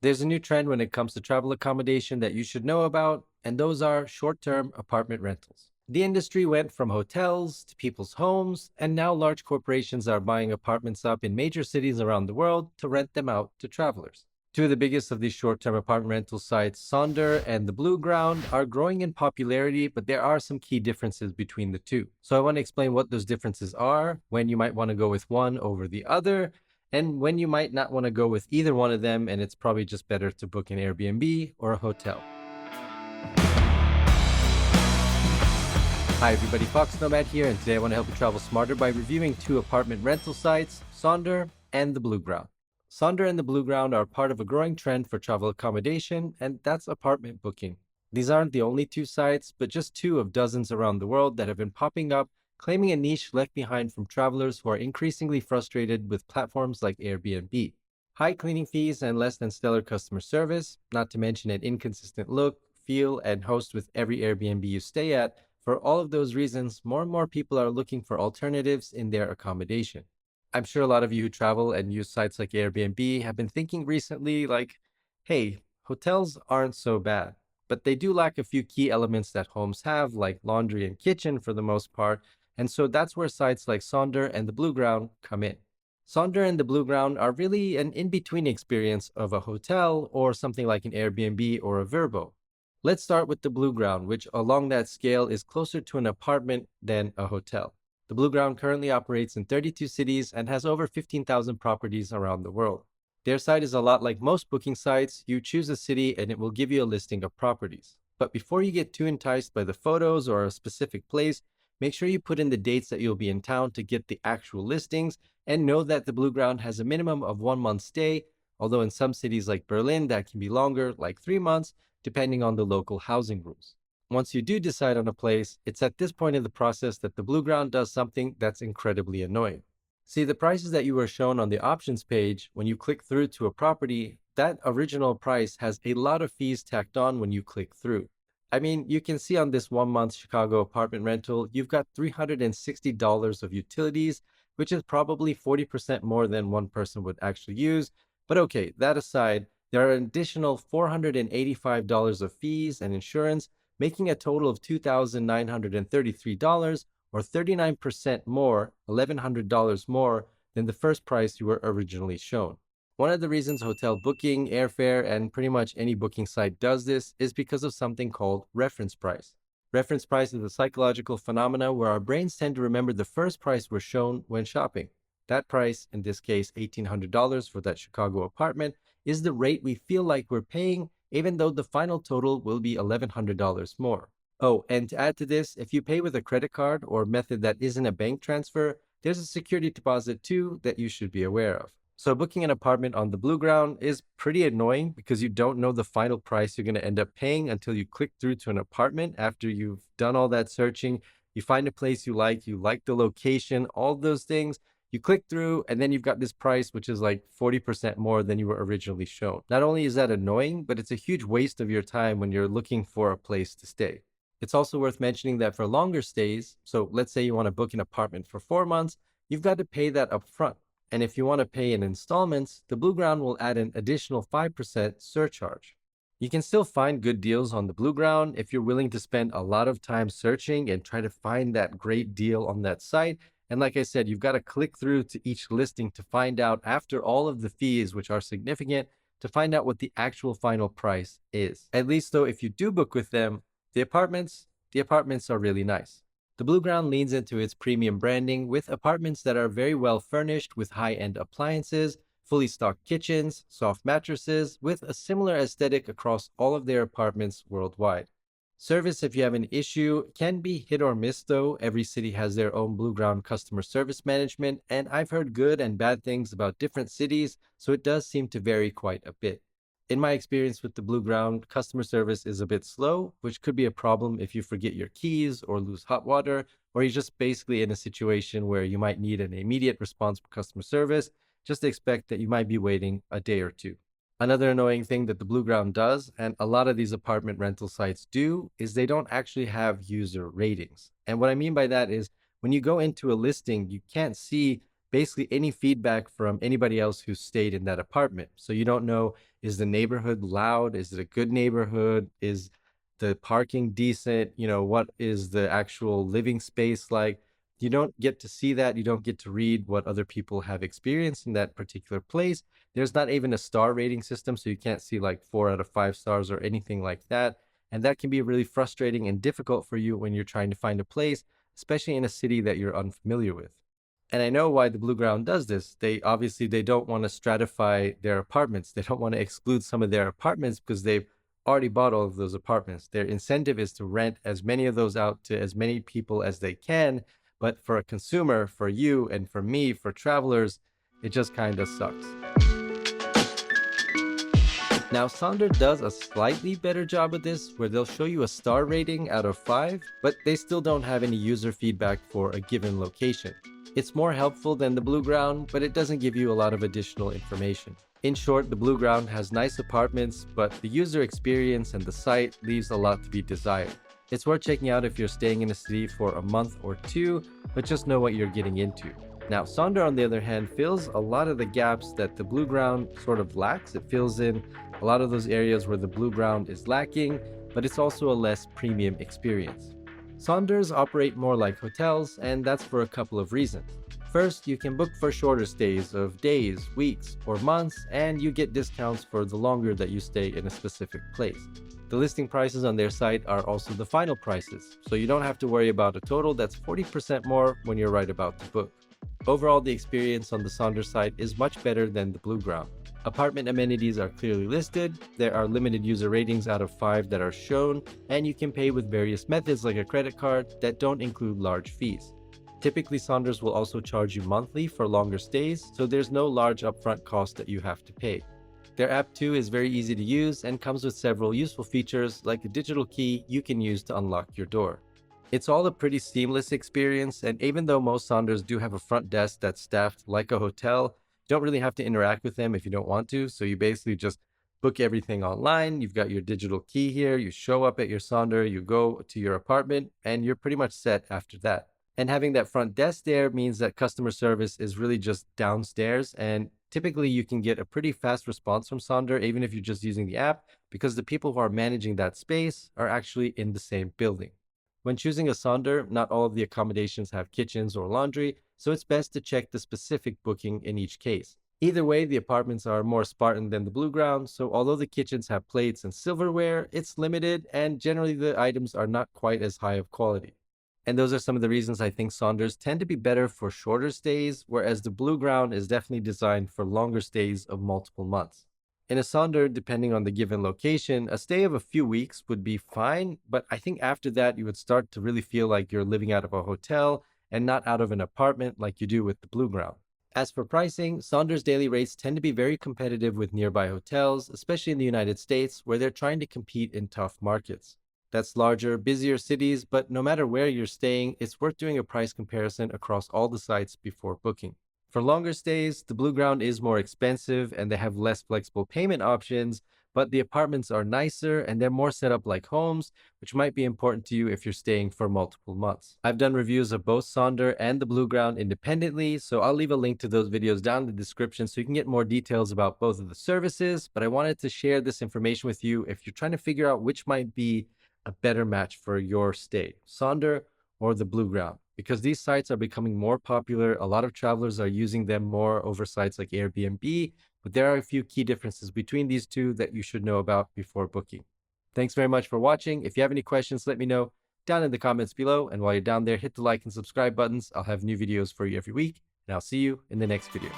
There's a new trend when it comes to travel accommodation that you should know about, and those are short term apartment rentals. The industry went from hotels to people's homes, and now large corporations are buying apartments up in major cities around the world to rent them out to travelers. Two of the biggest of these short term apartment rental sites, Sonder and the Blueground, are growing in popularity, but there are some key differences between the two. So I want to explain what those differences are, when you might want to go with one over the other, and when you might not want to go with either one of them, and it's probably just better to book an Airbnb or a hotel. Hi everybody, foXnoMad here, and today I want to help you travel smarter by reviewing two apartment rental sites, Sonder and the Blueground. Sonder and the Blueground are part of a growing trend for travel accommodation, and that's apartment booking. These aren't the only two sites, but just two of dozens around the world that have been popping up, claiming a niche left behind from travelers who are increasingly frustrated with platforms like Airbnb. High cleaning fees and less than stellar customer service, not to mention an inconsistent look, feel, and host with every Airbnb you stay at. For all of those reasons, more and more people are looking for alternatives in their accommodation. I'm sure a lot of you who travel and use sites like Airbnb have been thinking recently, like, hey, hotels aren't so bad, but they do lack a few key elements that homes have, like laundry and kitchen for the most part. And so that's where sites like Sonder and the Blueground come in. Sonder and the Blueground are really an in between experience of a hotel or something like an Airbnb or a Verbo. Let's start with the Blueground, which along that scale is closer to an apartment than a hotel. The Blueground currently operates in 32 cities and has over 15,000 properties around the world. Their site is a lot like most booking sites. You choose a city and it will give you a listing of properties. But before you get too enticed by the photos or a specific place, make sure you put in the dates that you'll be in town to get the actual listings, and know that the Blueground has a minimum of 1 month stay, although in some cities like Berlin that can be longer, like 3 months, depending on the local housing rules. Once you do decide on a place, it's at this point in the process that the Blueground does something that's incredibly annoying. See, the prices that you were shown on the options page, when you click through to a property, that original price has a lot of fees tacked on when you click through. I mean, you can see on this 1 month Chicago apartment rental, you've got $360 of utilities, which is probably 40% more than one person would actually use. But okay, that aside, there are an additional $485 of fees and insurance, making a total of $2,933, or 39% more, $1,100 more than the first price you were originally shown. One of the reasons hotel booking, airfare, and pretty much any booking site does this is because of something called reference price. Reference price is a psychological phenomena where our brains tend to remember the first price we're shown when shopping. That price, in this case $1,800 for that Chicago apartment, is the rate we feel like we're paying, even though the final total will be $1,100 more. Oh, and to add to this, if you pay with a credit card or method that isn't a bank transfer, there's a security deposit too that you should be aware of. So booking an apartment on the Blueground is pretty annoying because you don't know the final price you're going to end up paying until you click through to an apartment after you've done all that searching. You find a place you like the location, all those things. You click through, and then you've got this price, which is like 40% more than you were originally shown. Not only is that annoying, but it's a huge waste of your time when you're looking for a place to stay. It's also worth mentioning that for longer stays, so let's say you want to book an apartment for 4 months, you've got to pay that up front. And if you want to pay in installments, the Blueground will add an additional 5% surcharge. You can still find good deals on the Blueground if you're willing to spend a lot of time searching and try to find that great deal on that site. And like I said, you've got to click through to each listing to find out, after all of the fees, which are significant, to find out what the actual final price is. At least though, if you do book with them, the apartments are really nice. The Blueground leans into its premium branding with apartments that are very well furnished with high-end appliances, fully stocked kitchens, soft mattresses, with a similar aesthetic across all of their apartments worldwide. Service, if you have an issue, can be hit or miss though. Every city has their own Blueground customer service management, and I've heard good and bad things about different cities, so it does seem to vary quite a bit. In my experience with the Blueground, customer service is a bit slow, which could be a problem if you forget your keys or lose hot water, or you're just basically in a situation where you might need an immediate response from customer service. Just expect that you might be waiting a day or two. Another annoying thing that the Blueground does, and a lot of these apartment rental sites do, is they don't actually have user ratings. And what I mean by that is when you go into a listing, you can't see basically any feedback from anybody else who stayed in that apartment. So you don't know, is the neighborhood loud? Is it a good neighborhood? Is the parking decent? What is the actual living space like? You don't get to see that. You don't get to read what other people have experienced in that particular place. There's not even a star rating system, so you can't see like 4 out of 5 stars or anything like that. And that can be really frustrating and difficult for you when you're trying to find a place, especially in a city that you're unfamiliar with. And I know why the Blueground does this. They don't want to stratify their apartments. They don't want to exclude some of their apartments because they've already bought all of those apartments. Their incentive is to rent as many of those out to as many people as they can. But for a consumer, for you and for me, for travelers, it just kind of sucks. Now, Sonder does a slightly better job of this, where they'll show you a star rating out of 5, but they still don't have any user feedback for a given location. It's more helpful than the Blueground, but it doesn't give you a lot of additional information. In short, the Blueground has nice apartments, but the user experience and the site leaves a lot to be desired. It's worth checking out if you're staying in a city for a month or two, but just know what you're getting into. Now, Sonder, on the other hand, fills a lot of the gaps that the Blueground sort of lacks. It fills in a lot of those areas where the Blueground is lacking, but it's also a less premium experience. Sonders operate more like hotels, and that's for a couple of reasons. First, you can book for shorter stays of days, weeks, or months, and you get discounts for the longer that you stay in a specific place. The listing prices on their site are also the final prices, so you don't have to worry about a total that's 40% more when you're right about to book. Overall, the experience on the Sonder site is much better than the Blueground. Apartment amenities are clearly listed, there are limited user ratings out of 5 that are shown, and you can pay with various methods like a credit card that don't include large fees. Typically, Sonders will also charge you monthly for longer stays, so there's no large upfront cost that you have to pay. Their app too is very easy to use and comes with several useful features like a digital key you can use to unlock your door. It's all a pretty seamless experience, and even though most Sonders do have a front desk that's staffed like a hotel, you don't really have to interact with them if you don't want to, so you basically just book everything online. You've got your digital key here, you show up at your Sonder, you go to your apartment, and you're pretty much set after that. And having that front desk there means that customer service is really just downstairs, and typically you can get a pretty fast response from Sonder, even if you're just using the app, because the people who are managing that space are actually in the same building. When choosing a Sonder, not all of the accommodations have kitchens or laundry, so it's best to check the specific booking in each case. Either way, the apartments are more Spartan than the Blueground, so although the kitchens have plates and silverware, it's limited, and generally the items are not quite as high of quality. And those are some of the reasons I think Sonders tend to be better for shorter stays, whereas the Blueground is definitely designed for longer stays of multiple months. In a Sonder, depending on the given location, a stay of a few weeks would be fine, but I think after that you would start to really feel like you're living out of a hotel and not out of an apartment like you do with the Blueground. As for pricing, Sonders daily rates tend to be very competitive with nearby hotels, especially in the United States, where they're trying to compete in tough markets. That's larger, busier cities, but no matter where you're staying, it's worth doing a price comparison across all the sites before booking. For longer stays, the Blueground is more expensive and they have less flexible payment options, but the apartments are nicer and they're more set up like homes, which might be important to you if you're staying for multiple months. I've done reviews of both Sonder and the Blueground independently, so I'll leave a link to those videos down in the description so you can get more details about both of the services, but I wanted to share this information with you if you're trying to figure out which might be a better match for your stay, Sonder or the Blueground. Because these sites are becoming more popular, a lot of travelers are using them more over sites like Airbnb, but there are a few key differences between these two that you should know about before booking. Thanks very much for watching. If you have any questions, let me know down in the comments below. And while you're down there, hit the like and subscribe buttons. I'll have new videos for you every week, and I'll see you in the next video.